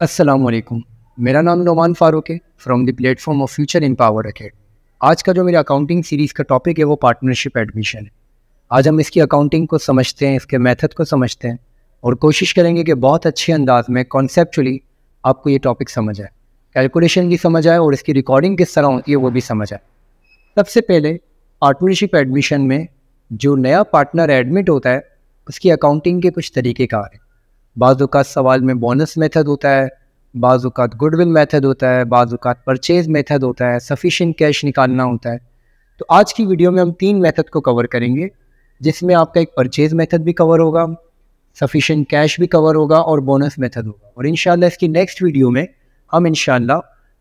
अस्सलाम वालेकुम। मेरा नाम नोमान फ़ारूक है from the platform of future in power academy. आज का जो मेरा अकाउंटिंग सीरीज़ का टॉपिक है वो पार्टनरशिप एडमिशन है। आज हम इसकी अकाउंटिंग को समझते हैं, इसके मेथड को समझते हैं और कोशिश करेंगे कि बहुत अच्छे अंदाज में कॉन्सेप्चुअली आपको ये टॉपिक समझ आए, कैलकुलेशन भी समझ आए और इसकी रिकॉर्डिंग किस तरह होती है वो भी समझ आए। सबसे पहले पार्टनरशिप एडमिशन में जो नया पार्टनर एडमिट होता है उसकी अकाउंटिंग के कुछ तरीक़ेकार हैं। बाज़ औक़ात सवाल में बोनस मेथड होता है, बाज़ औक़ात गुडविल मेथड होता है, बाज़ औक़ात परचेज़ मेथड होता है, सफिशिएंट कैश निकालना होता है। तो आज की वीडियो में हम 3 मेथड को कवर करेंगे, जिसमें आपका एक परचेज़ मेथड भी कवर होगा, सफिशिएंट कैश भी कवर होगा और बोनस मेथड होगा। और इंशाल्लाह इसकी नेक्स्ट वीडियो में हम इंशाल्लाह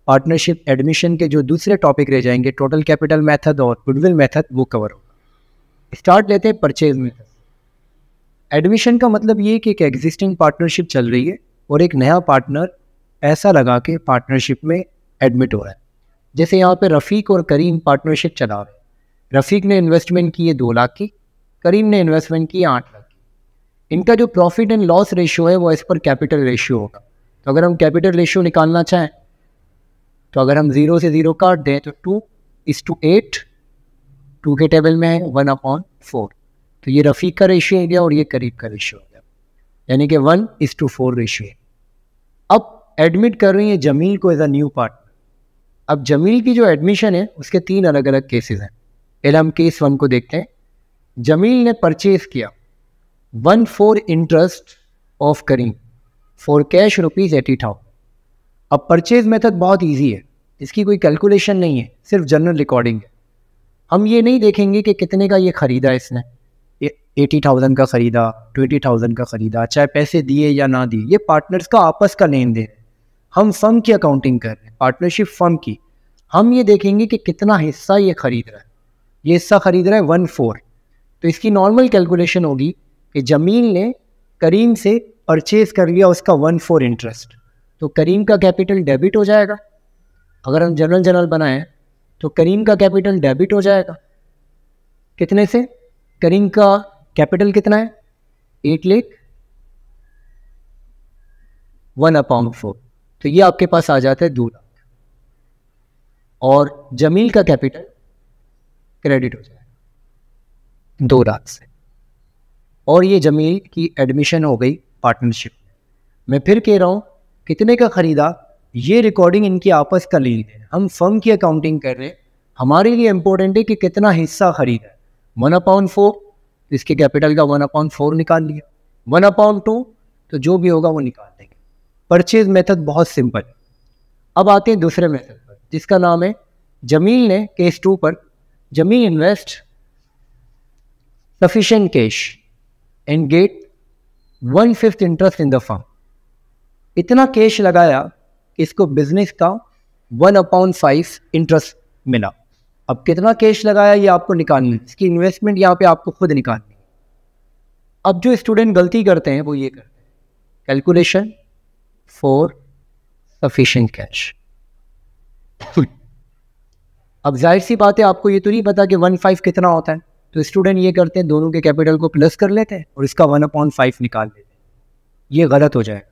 पार्टनरशिप एडमिशन के जो दूसरे टॉपिक रह जाएंगे, टोटल कैपिटल मेथड और गुडविल मेथड, वो कवर होगा। स्टार्ट लेते हैं परचेज़ मेथड। एडमिशन का मतलब ये कि एक एग्जिस्टिंग पार्टनरशिप चल रही है और एक नया पार्टनर ऐसा लगा के पार्टनरशिप में एडमिट हो रहा है। जैसे यहाँ पे रफ़ीक और करीम पार्टनरशिप चला रहे हैं। रफ़ीक ने इन्वेस्टमेंट की है 2 लाख की, करीम ने इन्वेस्टमेंट की 8 लाख की। इनका जो प्रॉफिट एंड लॉस रेशियो है वो एज पर कैपिटल रेशियो होगा। तो अगर हम कैपिटल रेशियो निकालना चाहें तो अगर हम 0 से 0 काट दें तो 2:8, 2 के टेबल में है 1/4। तो ये रफ़ीक का रेशियो हो गया और ये करीब का रेशियो हो गया, यानी कि 1:4 रेशियो है। अब एडमिट कर रही है जमील को एज अ न्यू पार्टनर। अब जमील की जो एडमिशन है उसके 3 अलग अलग केसेस हैं। पहले हम केस 1 को देखते हैं। जमील ने परचेज किया 1/4 interest of Karim for cash ₹80,000। अब परचेज मेथड बहुत ईजी है, इसकी कोई कैलकुलेशन नहीं है, सिर्फ जनरल रिकॉर्डिंग है। हम ये नहीं देखेंगे कि कितने का ये ख़रीदा इसने, 80,000 का ख़रीदा, 20,000 का ख़रीदा, चाहे पैसे दिए या ना दिए, ये पार्टनर्स का आपस का लेन देन है। हम फर्म की अकाउंटिंग कर रहे हैं, पार्टनरशिप फर्म की। हम ये देखेंगे कि कितना हिस्सा ये ख़रीद रहा है। ये हिस्सा ख़रीद रहा है 1/4। तो इसकी नॉर्मल कैलकुलेशन होगी कि जमील ने करीम से परचेज़ कर लिया उसका 1/4 इंटरेस्ट, तो करीम का कैपिटल डेबिट हो जाएगा। अगर हम जनरल बनाएं तो करीम का कैपिटल डेबिट हो जाएगा। कितने से? करीम का कैपिटल कितना है? 8 लाख, 1/4। तो ये आपके पास आ जाता है 2 लाख और जमील का कैपिटल क्रेडिट हो जाएगा 2 लाख से। और ये जमील की एडमिशन हो गई पार्टनरशिप में। मैं फिर कह रहा हूँ, कितने का ख़रीदा, ये रिकॉर्डिंग इनकी आपस का लेन देन। हम फर्म की अकाउंटिंग कर रहे हैं, हमारे लिए इंपॉर्टेंट है कि कितना हिस्सा ख़रीदा है। 1/4, तो इसके कैपिटल का 1/4 निकाल लिया। 1/2 तो जो भी होगा वो निकाल देंगे। परचेज मेथड बहुत सिंपल है। अब आते हैं दूसरे मेथड पर, जिसका नाम है जमील ने केस 2 पर, Jamil invest sufficient cash and get 1/5 interest in the firm. इतना कैश लगाया कि इसको बिजनेस का 1/5 इंटरेस्ट मिला। अब कितना कैश लगाया ये आपको निकालना है, इसकी इन्वेस्टमेंट यहाँ पे आपको खुद निकालनी है। अब जो स्टूडेंट गलती करते हैं वो ये करते हैं, कैलकुलेशन फॉर सफिशिएंट कैश। अब जाहिर सी बात है, आपको ये तो नहीं पता कि 1/5 कितना होता है, तो स्टूडेंट ये करते हैं दोनों के कैपिटल को प्लस कर लेते हैं और इसका 1/5 निकाल लेते हैं। ये गलत हो जाएगा।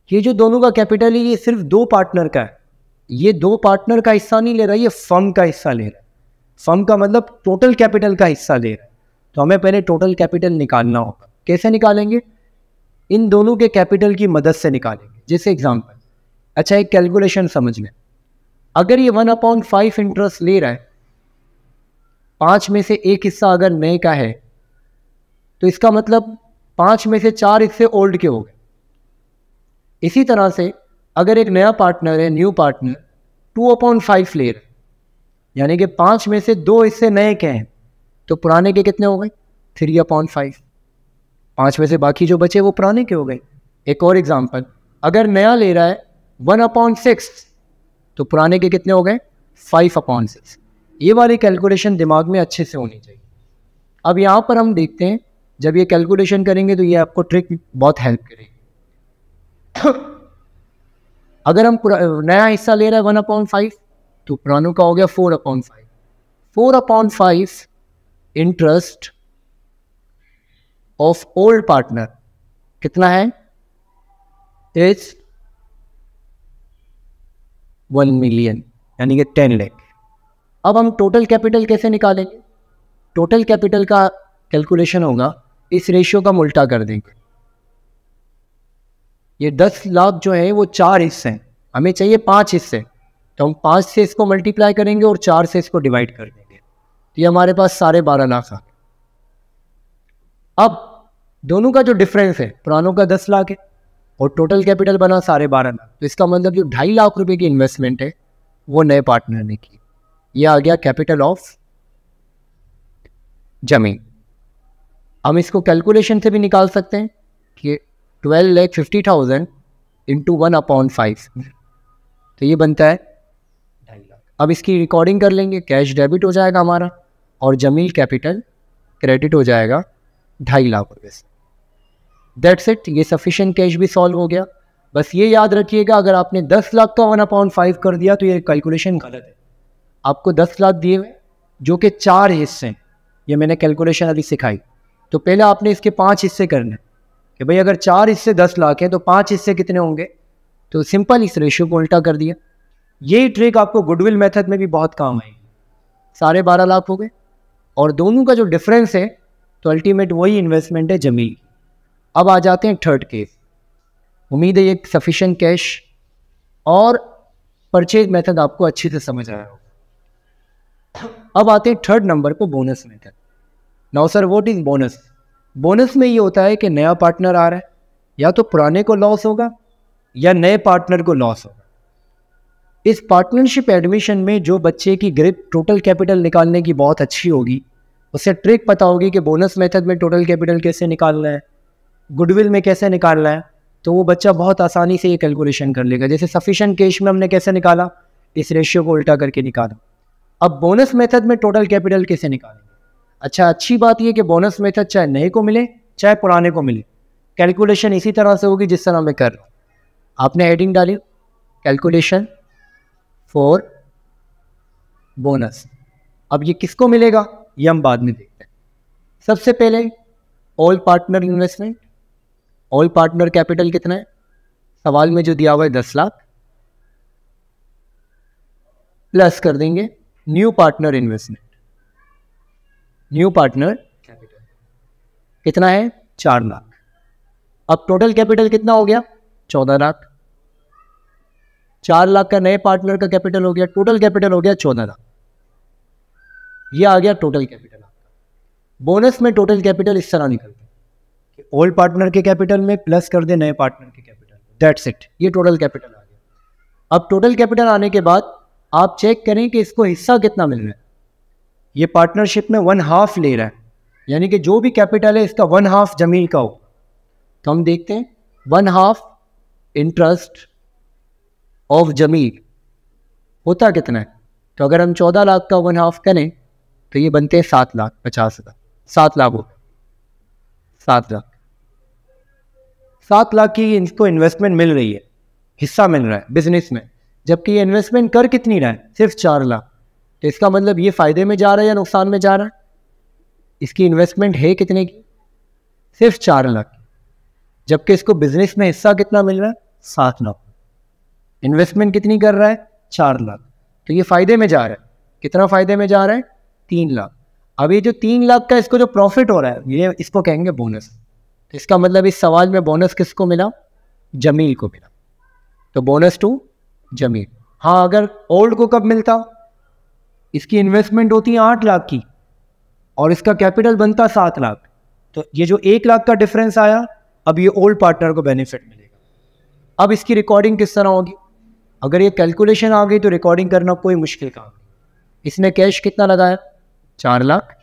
ये जो दोनों का कैपिटल है ये सिर्फ 2 पार्टनर का है। ये 2 पार्टनर का हिस्सा नहीं ले रहा, ये फर्म का हिस्सा ले रहा है। फर्म का मतलब टोटल कैपिटल का हिस्सा ले रहा है। तो हमें पहले टोटल कैपिटल निकालना होगा। कैसे निकालेंगे? इन दोनों के कैपिटल की मदद से निकालेंगे। जैसे एग्जांपल, अच्छा एक कैलकुलेशन समझ लें। अगर ये 1/5 इंटरेस्ट ले रहा है, 5 में से एक हिस्सा अगर नए का है तो इसका मतलब 5 में से 4 हिस्से ओल्ड के हो गए। इसी तरह से अगर एक नया पार्टनर है, न्यू पार्टनर 2/5 ले रहा है, यानी कि 5 में से 2 हिस्से नए के हैं, तो पुराने के कितने हो गए? 3/5। 5 में से बाकी जो बचे वो पुराने के हो गए। एक और एग्जांपल, अगर नया ले रहा है 1/6, तो पुराने के कितने हो गए? 5/6। ये वाली कैलकुलेशन दिमाग में अच्छे से होनी चाहिए। अब यहाँ पर हम देखते हैं, जब ये कैलकुलेशन करेंगे तो ये आपको ट्रिक बहुत हेल्प करेगी। अगर हम नया हिस्सा ले रहा है 1/5, तो पुरानों का हो गया 4/5। 4/5 इंटरेस्ट ऑफ ओल्ड पार्टनर कितना है? इज 1 मिलियन यानी कि 10 लाख। अब हम टोटल कैपिटल कैसे निकालेंगे? टोटल कैपिटल का कैलकुलेशन होगा, इस रेशियो का उल्टा कर देंगे। ये 10 लाख जो है वो 4 हिस्से हैं, हमें चाहिए 5 हिस्से, तो हम 5 से इसको मल्टीप्लाई करेंगे और 4 से इसको डिवाइड कर देंगे, तो ये हमारे पास 12.5 लाख आ गए। अब दोनों का जो डिफरेंस है, पुरानों का 10 लाख है और टोटल कैपिटल बना 12.5 लाख, तो इसका मतलब जो 2.5 लाख रुपए की इन्वेस्टमेंट है वो नए पार्टनर ने की। ये आ गया कैपिटल ऑफ जमीन। हम इसको कैलकुलेशन से भी निकाल सकते हैं कि 12,50,000 इंटू 1/5, तो ये बनता है 2.5 लाख। अब इसकी रिकॉर्डिंग कर लेंगे, कैश डेबिट हो जाएगा हमारा और जमीन कैपिटल क्रेडिट हो जाएगा 2.5 लाख रुपये से। दैट्स इट, ये सफिशिएंट कैश भी सॉल्व हो गया। बस ये याद रखिएगा, अगर आपने 10 लाख का 1/5 कर दिया तो ये कैलकुलेशन गलत है। आपको 10 लाख दिए हुए जो कि 4 हिस्से हैं, ये मैंने कैलकुलेशन अभी सिखाई, तो पहले आपने इसके 5 हिस्से करने कि भाई अगर 4 हिस्से 10 लाख हैं तो 5 हिस्से कितने होंगे, तो सिंपल इस रेशियो को उल्टा कर दिया। यही ट्रिक आपको गुडविल मेथड में भी बहुत काम आएगी। 12.5 लाख हो गए और दोनों का जो डिफरेंस है तो अल्टीमेट वही इन्वेस्टमेंट है जमीन की। अब आ जाते हैं थर्ड केस। उम्मीद है ये सफिशिएंट कैश और परचेज मेथड आपको अच्छी से समझ आया होगा। अब आते हैं थर्ड नंबर पे, bonus method. Now sir what is bonus? Bonus में ये होता है कि नया पार्टनर आ रहा है, या तो पुराने को लॉस होगा या नए पार्टनर को लॉस होगा। इस पार्टनरशिप एडमिशन में जो बच्चे की ग्रिप टोटल कैपिटल निकालने की बहुत अच्छी होगी, उसे ट्रिक पता होगी कि बोनस मेथड में टोटल कैपिटल कैसे निकालना है, गुडविल में कैसे निकालना है, तो वो बच्चा बहुत आसानी से ये कैलकुलेशन कर लेगा। जैसे सफिशिएंट कैश में हमने कैसे निकाला, इस रेशियो को उल्टा करके निकाला। अब बोनस मेथड में टोटल कैपिटल कैसे निकालेंगे? अच्छा, अच्छी बात यह कि बोनस मेथड चाहे नए को मिले चाहे पुराने को मिले, कैलकुलेशन इसी तरह से होगी जिस तरह मैं कर रहा हूँ। आपने हेडिंग डाली कैलकुलेशन फॉर बोनस। अब ये किसको मिलेगा ये हम बाद में देखते हैं। सबसे पहले all partner investment, all partner capital कितना है? सवाल में जो दिया हुआ है 10 लाख, प्लस कर देंगे new partner investment. New partner capital कितना है? 4 लाख। अब टोटल कैपिटल कितना हो गया? 14 लाख। 4 लाख का नए पार्टनर का कैपिटल हो गया, टोटल कैपिटल हो गया 14 लाख। ये आ गया टोटल कैपिटल आपका। बोनस में टोटल कैपिटल इस तरह निकलता है कि ओल्ड पार्टनर के कैपिटल में प्लस कर दे नए पार्टनर के कैपिटल, दैट्स इट, ये टोटल कैपिटल आ गया। अब टोटल कैपिटल आने के बाद आप चेक करें कि इसको हिस्सा कितना मिल रहा है। ये पार्टनरशिप में 1/2 ले रहा है, यानी कि जो भी कैपिटल है इसका 1/2 जमीन का होगा। तो हम देखते हैं 1/2 इंटरेस्ट ऑफ जमीन होता कितना है। तो अगर हम 14 लाख का 1/2 करें तो ये बनते हैं 7,50,000। 7 लाख हो, 7 लाख। 7 लाख की इनको इन्वेस्टमेंट मिल रही है, हिस्सा मिल रहा है बिजनेस में, जबकि ये इन्वेस्टमेंट कर कितनी रहा है? सिर्फ 4 लाख। तो इसका मतलब ये फायदे में जा रहा है या नुकसान में जा रहा है? इसकी इन्वेस्टमेंट है कितने की? सिर्फ 4 लाख, जबकि इसको बिजनेस में हिस्सा कितना मिल रहा है? 7 लाख। इन्वेस्टमेंट कितनी कर रहा है? 4 लाख। तो ये फायदे में जा रहा है। कितना फायदे में जा रहा है? 3 लाख। अब ये जो 3 लाख का इसको जो प्रॉफिट हो रहा है, ये इसको कहेंगे बोनस। तो इसका मतलब इस सवाल में बोनस किसको मिला? जमीन को मिला। तो बोनस टू जमीन। हाँ, अगर ओल्ड को कब मिलता? इसकी इन्वेस्टमेंट होती है 8 लाख की और इसका कैपिटल बनता 7 लाख। तो ये जो 1 लाख का डिफरेंस आया, अब ये ओल्ड पार्टनर को बेनिफिट मिलेगा। अब इसकी रिकॉर्डिंग किस तरह होगी? अगर ये कैलकुलेशन आ गई तो रिकॉर्डिंग करना कोई मुश्किल काम नहीं। इसने कैश कितना लगाया? 4 लाख।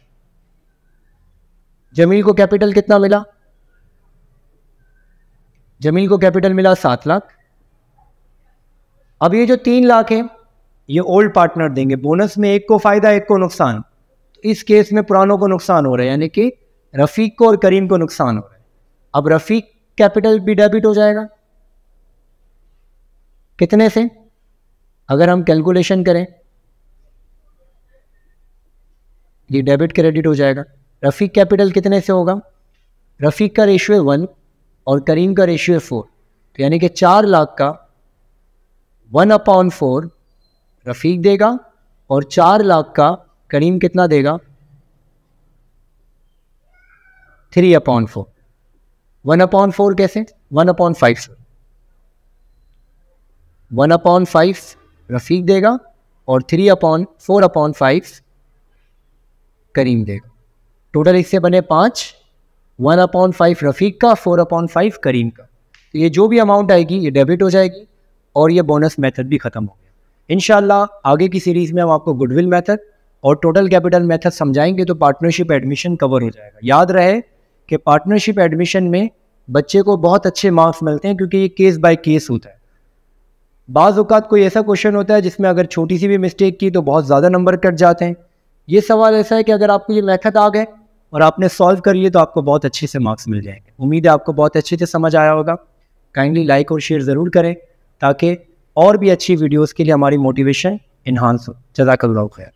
जमीन को कैपिटल कितना मिला? जमीन को कैपिटल मिला 7 लाख। अब ये जो 3 लाख है ये ओल्ड पार्टनर देंगे। बोनस में एक को फायदा एक को नुकसान, तो इस केस में पुरानों को नुकसान हो रहा है, यानी कि रफीक को और करीम को नुकसान हो रहा है। अब रफीक कैपिटल भी डेबिट हो जाएगा। कितने से? अगर हम कैलकुलेशन करें ये डेबिट क्रेडिट हो जाएगा। रफीक कैपिटल कितने से होगा? रफीक का रेशियो है 1 और करीम का रेशियो है 4, तो यानी कि 4 लाख का 1/4 रफ़ीक देगा और 4 लाख का करीम कितना देगा? 3/4। 1/4 कैसे? 1/5। 1/5 रफ़ीक देगा और 4/5 करीम देगा। टोटल इससे बने 5, 1/5 रफ़ीक का, 4/5 करीम का। तो ये जो भी अमाउंट आएगी ये डेबिट हो जाएगी और ये बोनस मेथड भी ख़त्म हो गया। इंशाल्लाह आगे की सीरीज़ में हम आपको गुडविल मेथड और टोटल कैपिटल मेथड समझाएंगे तो पार्टनरशिप एडमिशन कवर हो जाएगा। याद रहे कि पार्टनरशिप एडमिशन में बच्चे को बहुत अच्छे मार्क्स मिलते हैं क्योंकि ये केस बाय केस होता है। बाज़ औक़ात कोई ऐसा क्वेश्चन होता है जिसमें अगर छोटी सी भी मिस्टेक की तो बहुत ज़्यादा नंबर कट जाते हैं। ये सवाल ऐसा है कि अगर आपको ये मेथड आ गए और आपने सॉल्व कर लिए तो आपको बहुत अच्छे से मार्क्स मिल जाएंगे। उम्मीद है आपको बहुत अच्छे से समझ आया होगा। काइंडली लाइक और शेयर ज़रूर करें ताकि और भी अच्छी वीडियोस के लिए हमारी मोटिवेशन इन्हांस हो। जज़ाकल्लाहु खैर।